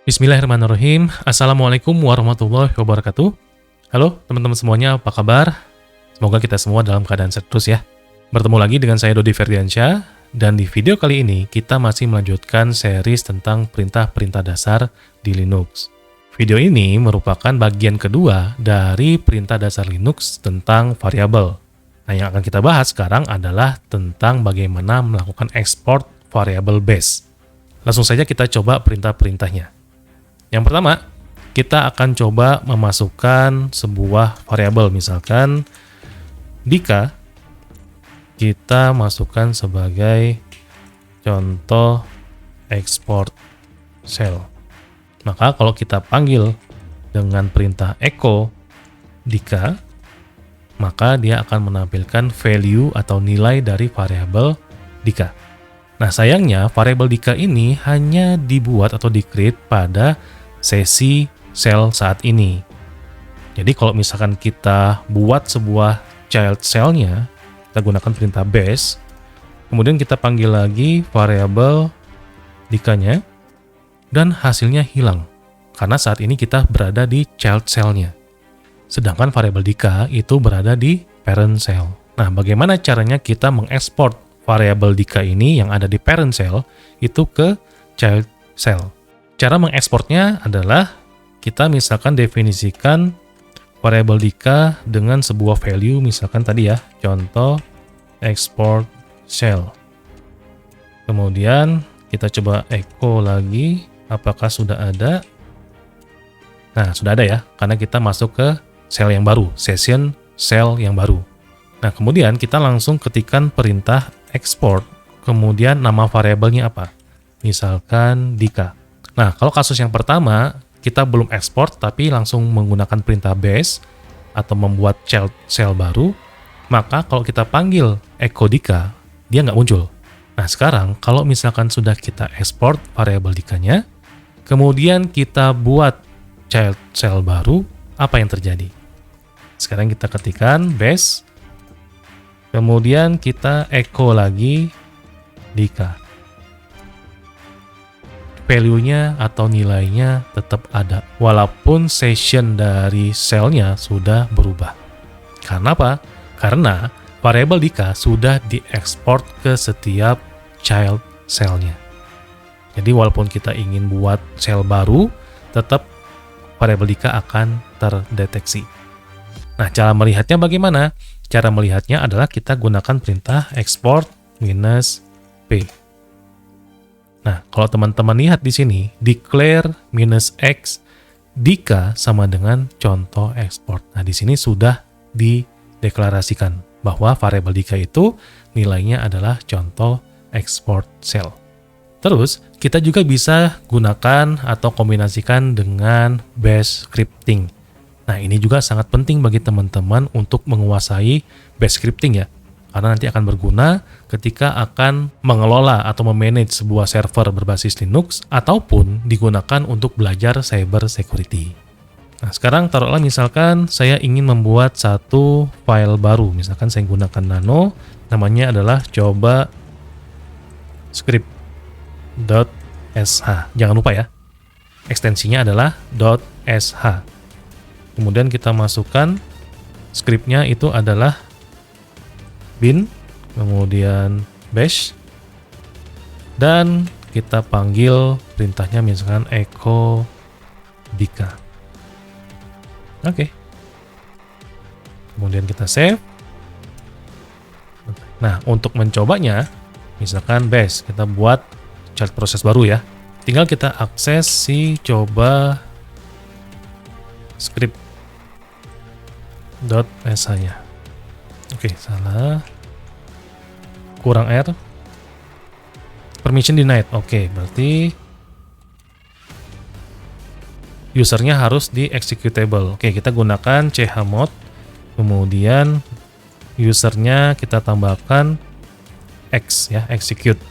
Bismillahirrahmanirrahim. Assalamualaikum warahmatullahi wabarakatuh. Halo teman-teman semuanya, apa kabar? Semoga kita semua dalam keadaan sehat terus ya. Bertemu lagi dengan saya Dodi Ferdiansyah, dan di video kali ini kita masih melanjutkan series tentang perintah-perintah dasar di Linux. Video ini merupakan bagian kedua dari perintah dasar Linux tentang variabel. Nah, yang akan kita bahas sekarang adalah tentang bagaimana melakukan export variable base. Langsung saja kita coba perintah-perintahnya. Yang pertama, kita akan coba memasukkan sebuah variabel, misalkan Dika, kita masukkan sebagai contoh export cell. Maka kalau kita panggil dengan perintah echo Dika, maka dia akan menampilkan value atau nilai dari variabel Dika. Nah, sayangnya variabel Dika ini hanya dibuat atau di-create pada sesi cell saat ini. Jadi kalau misalkan kita buat sebuah child cell-nya, kita gunakan perintah base, kemudian kita panggil lagi variabel Dika-nya, dan hasilnya hilang. Karena saat ini kita berada di child cell-nya. Sedangkan variabel Dika itu berada di parent cell. Nah, bagaimana caranya kita mengekspor variabel Dika ini yang ada di parent cell itu ke child cell? Cara mengekspornya adalah kita misalkan definisikan variabel Dika dengan sebuah value, misalkan tadi ya, contoh export cell. Kemudian kita coba echo lagi, apakah sudah ada? Nah, sudah ada ya, karena kita masuk ke cell yang baru, session cell yang baru. Nah, kemudian kita langsung ketikkan perintah export, kemudian nama variabelnya apa? Misalkan Dika. Nah, kalau kasus yang pertama, kita belum ekspor tapi langsung menggunakan perintah base atau membuat child cell baru, maka kalau kita panggil echo Dika, dia nggak muncul. Nah, sekarang kalau misalkan sudah kita ekspor variabel Dika-nya, kemudian kita buat child cell baru, apa yang terjadi? Sekarang kita ketikkan base, kemudian kita echo lagi Dika. Value-nya atau nilainya tetap ada, walaupun session dari cell-nya sudah berubah. Karena apa? Karena variabel Dika sudah diekspor ke setiap child cell-nya. Jadi walaupun kita ingin buat cell baru, tetap variabel Dika akan terdeteksi. Nah, cara melihatnya bagaimana? Cara melihatnya adalah kita gunakan perintah export -p. Nah, kalau teman-teman lihat di sini, declare -x Dika sama dengan contoh export. Nah, di sini sudah dideklarasikan bahwa variabel Dika itu nilainya adalah contoh export cell. Terus, kita juga bisa gunakan atau kombinasikan dengan bash scripting. Nah, ini juga sangat penting bagi teman-teman untuk menguasai bash scripting ya. Karena nanti akan berguna ketika akan mengelola atau memanage sebuah server berbasis Linux ataupun digunakan untuk belajar cyber security. Nah, sekarang taruhlah misalkan saya ingin membuat satu file baru. Misalkan saya gunakan nano, namanya adalah coba script.sh. Jangan lupa ya, ekstensinya adalah .sh. Kemudian kita masukkan scriptnya itu adalah bin, kemudian bash, dan kita panggil perintahnya misalkan echo Dika. Oke. Kemudian kita save. Nah, untuk mencobanya, misalkan bash, kita buat child proses baru ya. Tinggal kita akses si coba script.sh-nya. Oke, salah. Kurang R. Permission denied. Oke, berarti usernya harus di executable. Oke, kita gunakan chmod. Kemudian usernya kita tambahkan X ya, execute.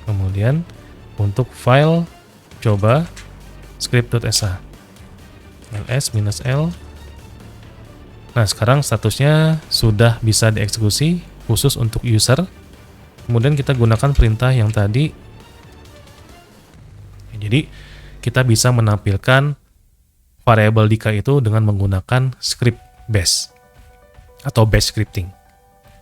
Kemudian untuk file coba script.sh. ls-l. Nah, sekarang statusnya sudah bisa dieksekusi khusus untuk user. Kemudian kita gunakan perintah yang tadi. Jadi kita bisa menampilkan variabel Dika itu dengan menggunakan script bash atau bash scripting.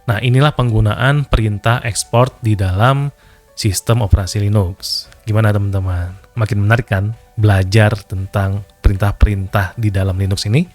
Nah, inilah penggunaan perintah export di dalam sistem operasi Linux. Gimana teman-teman? Makin menarik kan belajar tentang perintah-perintah di dalam Linux ini?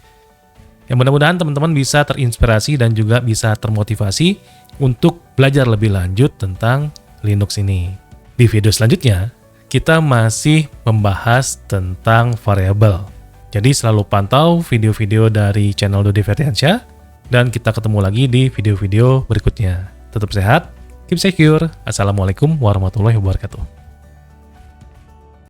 Yang mudah-mudahan teman-teman bisa terinspirasi dan juga bisa termotivasi untuk belajar lebih lanjut tentang Linux ini. Di video selanjutnya, kita masih membahas tentang variabel. Jadi selalu pantau video-video dari channel Dodi Ferdiansyah, dan kita ketemu lagi di video-video berikutnya. Tetap sehat, keep secure. Assalamualaikum warahmatullahi wabarakatuh.